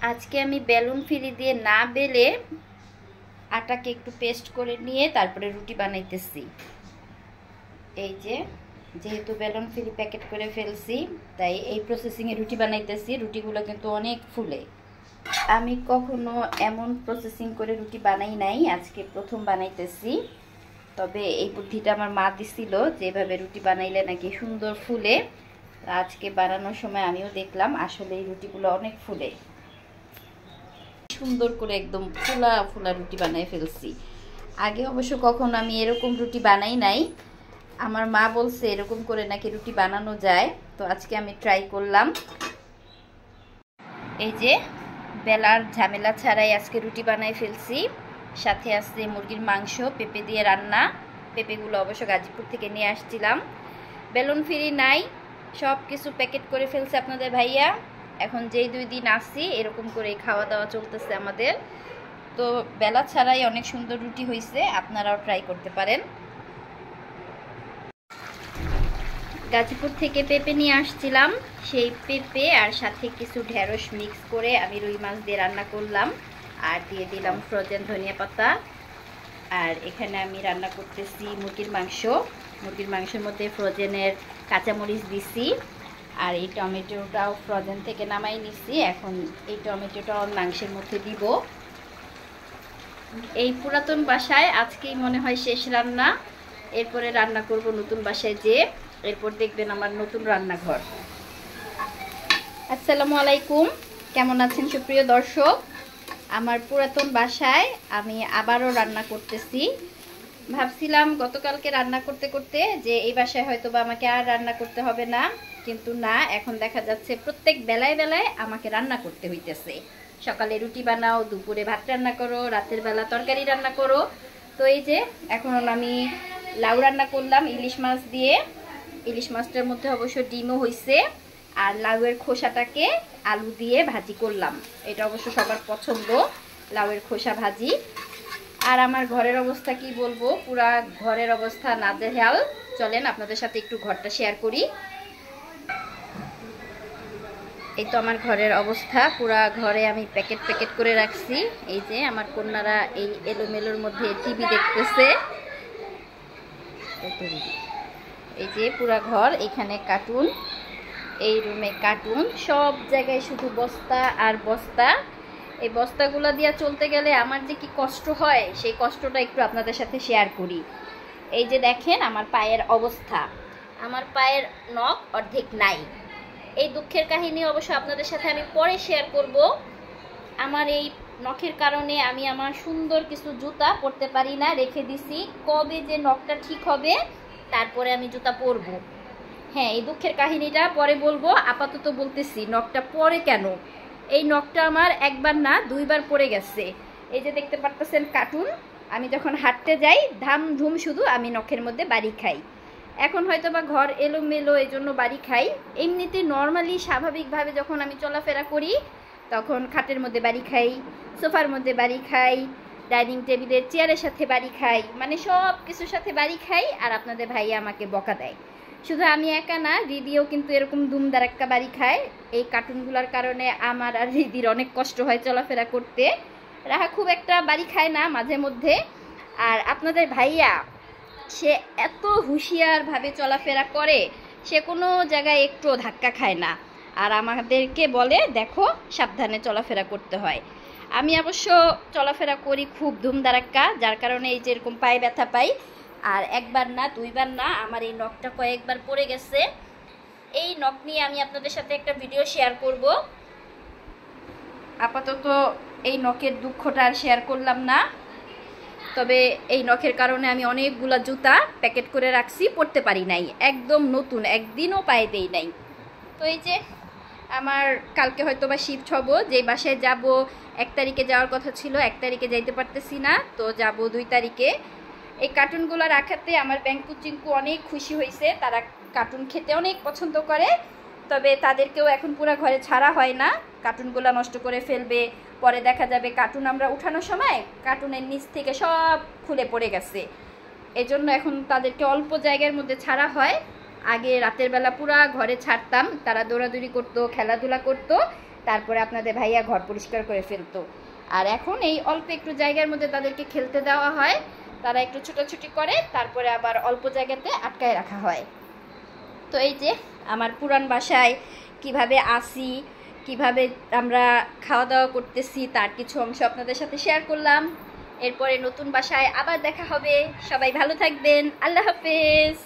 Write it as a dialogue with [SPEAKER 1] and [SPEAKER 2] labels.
[SPEAKER 1] আজকে আমি বেলুন ফিরি দিয়ে না বেলে আটাকে একটু পেস্ট করে নিয়ে তারপরে রুটি বানাইতেছি। এই যে যেহেতু বেলুন ফিরি প্যাকেট করে ফেলছি তাই এই প্রসেসিংয়ে রুটি বানাইতেছি। রুটিগুলো কিন্তু অনেক ফুলে। আমি কখনো এমন প্রসেসিং করে রুটি বানাই নাই, আজকে প্রথম বানাইতেছি। তবে এই বুদ্ধিটা আমার মা দিছিল, যেভাবে রুটি বানাইলে নাকি সুন্দর ফুলে। আজকে বানানোর সময় আমিও দেখলাম আসলে এই রুটিগুলো অনেক ফুলে, সুন্দর করে একদম ফুলা ফুলা রুটি বানাই ফেলছি। আগে অবশ্য কখনো আমি এরকম রুটি বানাই নাই। আমার মা বলছে এরকম করে নাকি রুটি বানানো যায়, তো আজকে আমি ট্রাই করলাম। এই যে বেলার ঝামেলা ছাড়াই আজকে রুটি বানাই ফেলছি। সাথে আছে মুরগির মাংস, পেঁপে দিয়ে রান্না। পেঁপেগুলো অবশ্য গাজীপুর থেকে নিয়ে আসছিলাম। বেলুন ফিরি নাই, সব কিছু প্যাকেট করে ফেলছে আপনাদের ভাইয়া। এখন যেই 2 দিন আসছি এরকম করে খাওয়া দাওয়া চলতেছে আমাদের। তো বেলা ছাড়াই অনেক সুন্দর রুটি হয়েছে, আপনারাও ট্রাই করতে পারেন। গাজীপুর থেকে পেঁপে নিয়ে আসছিলাম, সেই পেঁপে আর সাথে কিছু ঢেঁড়স মিক্স করে আমি রুই মাছ দিয়ে রান্না করলাম। আর দিয়ে দিলাম ফ্রোজেন ধনিয়া পাতা। আর এখানে আমি রান্না করতেছি মুরগির মাংস। মুরগির মাংসের মধ্যে ফ্রোজেনের কাঁচামরিচ দিছি। আর এই টমেটোটাও ফ্রোজেন থেকে নামাই নিছি। এখন এই টমেটোটাও মাংসের মধ্যে দিব। এই পুরাতন বাসায় আজকেই মনে হয় শেষ রান্না। এরপরে রান্না করব নতুন বাসায়, যে এরপর দেখবেন আমার নতুন রান্নাঘর। আসসালামু আলাইকুম, কেমন আছেন সুপ্রিয় দর্শক? আমার পুরাতন বাসায় আমি আবারও রান্না করতেছি। ভাবছিলাম গতকালকে রান্না করতে করতে যে এই বাসায় হয়তো বা আমাকে আর রান্না করতে হবে না, কিন্তু না, এখন দেখা যাচ্ছে প্রত্যেক বেলায় বেলায় আমাকে রান্না করতে হইতেছে। সকালে রুটি বানাও, দুপুরে ভাত রান্না করো, রাতের বেলা তরকারি রান্না করো। তো এই যে এখন আমি লাউ রান্না করলাম ইলিশ মাছ দিয়ে। ইলিশ মাছটার মধ্যে অবশ্য ডিমও হয়েছে। আর লাউয়ের খোসাটাকে আলু দিয়ে ভাজি করলাম। এটা অবশ্য সবার পছন্দ, লাউয়ের খোসা ভাজি। আর আমার ঘরের অবস্থা কি বলবো, পুরা ঘরের অবস্থা নাজেহাল। চলেন আপনাদের সাথে একটু ঘরটা শেয়ার করি। এই তো আমার ঘরের অবস্থা, পুরা ঘরে আমি প্যাকেট প্যাকেট করে রাখছি। এই যে আমার কন্যারা এই এলোমেলোর মধ্যে টিভি দেখতেছে। এই যে পুরা ঘর, এখানে কার্টুন, এই রুমে কার্টুন, সব জায়গায় শুধু বস্তা আর বস্তা। এই বস্তাগুলো দিয়ে চলতে গেলে আমার যে কি কষ্ট হয়, সেই কষ্টটা একটু আপনাদের সাথে শেয়ার করি। এই যে দেখেন আমার পায়ের অবস্থা, আমার পায়ের নখ অর্ধেক নাই। এই দুঃখের কাহিনী অবশ্য আপনাদের সাথে আমি পরে শেয়ার করব। আমার এই নখের কারণে আমি আমার সুন্দর কিছু জুতা পরতে পারি না, রেখে দিছি। কবে যে নখটা ঠিক হবে তারপরে আমি জুতা পরবো। হ্যাঁ, এই দুঃখের কাহিনীটা পরে বলবো, আপাতত বলতেছি নখটা পরে কেন। এই নখটা আমার একবার না 2 বার পড়ে গেছে। এই যে দেখতে পারতেছেন কার্টুন, আমি যখন হাঁটতে যাই ধাম ধুম শুধু আমি নখের মধ্যে বাড়ি খাই। এখন হয়তো বা ঘর এলোমেলো এই জন্য বাড়ি খাই। এমনিতে নর্মালি স্বাভাবিকভাবে যখন আমি চলাফেরা করি তখন খাটের মধ্যে বাড়ি খাই, সোফার মধ্যে বাড়ি খাই, ডাইনিং টেবিলের চেয়ারের সাথে বাড়ি খাই, মানে সব কিছুর সাথে বাড়ি খাই। আর আপনাদের ভাইয়া আমাকে বকা দেয়। শুধু আমি একা না, রিদিও কিন্তু এরকম দুমদারাক্কা বাড়ি খায়। এই কার্টুনগুলোর কারণে আমার আর রিদির অনেক কষ্ট হয় চলাফেরা করতে। রাহা খুব একটা বাড়ি খায় না, মাঝে মধ্যে। আর আপনাদের ভাইয়া সে এত হুঁশিয়ারভাবে চলাফেরা করে, সে কোনো জায়গায় একটু ধাক্কা খায় না। আর আমাদেরকে বলে দেখো সাবধানে চলাফেরা করতে হয়। আমি অবশ্য চলাফেরা করি খুব ধুমধারাক্কা, যার কারণে এই যে এরকম পায়ে ব্যথা পাই। আর একবার না 2 বার না, আমার এই নখটা কয়েকবার পড়ে গেছে। এই নখ নিয়ে আমি আপনাদের সাথে একটা ভিডিও শেয়ার করব। আপাতত এই নখের দুঃখটা আর শেয়ার করলাম না। তবে এই নখের কারণে আমি অনেকগুলা জুতা প্যাকেট করে রাখছি, পরতে পারি নাই, একদম নতুন, একদিনও পায়ে দেই নাই। তো এই যে আমার কালকে হয়তো বা শিফট হব, যেই বাসায় যাব 1 তারিখে যাওয়ার কথা ছিল, 1 তারিখে যাইতে পারতেছি না, তো যাব 2 তারিখে। এই কার্টুনগুলো রাখাতে আমার ব্যাংকু চিঙ্কু অনেক খুশি হয়েছে। তারা কার্টুন খেতে অনেক পছন্দ করে, তবে তাদেরকেও এখন পুরো ঘরে ছাড়া হয় না। কার্টুনগুলো নষ্ট করে ফেলবে, পরে দেখা যাবে কার্টুন আমরা উঠানোর সময় কার্টুনের নিচ থেকে সব খুলে পড়ে গেছে। এজন্য এখন তাদেরকে অল্প জায়গার মধ্যে ছাড়া হয়। আগে রাতের বেলা পুরা ঘরে ছাড়তাম, তারা দৌড়াদৌড়ি করতো, খেলাধুলা করতো। তারপরে আপনাদের ভাইয়া ঘর পরিষ্কার করে ফেলতো। আর এখন এই অল্প একটু জায়গার মধ্যে তাদেরকে খেলতে দেওয়া হয়, তারা একটু ছুটোছুটি করে, তারপরে আবার অল্প জায়গাতে আটকায় রাখা হয়। তো এই যে আমার পুরান বাসায় কিভাবে আসি, কিভাবে আমরা খাওয়া দাওয়া করতেছি, তার কিছু অংশ আপনাদের সাথে শেয়ার করলাম। এরপরে নতুন বাসায় আবার দেখা হবে। সবাই ভালো থাকবেন। আল্লাহ হাফেজ।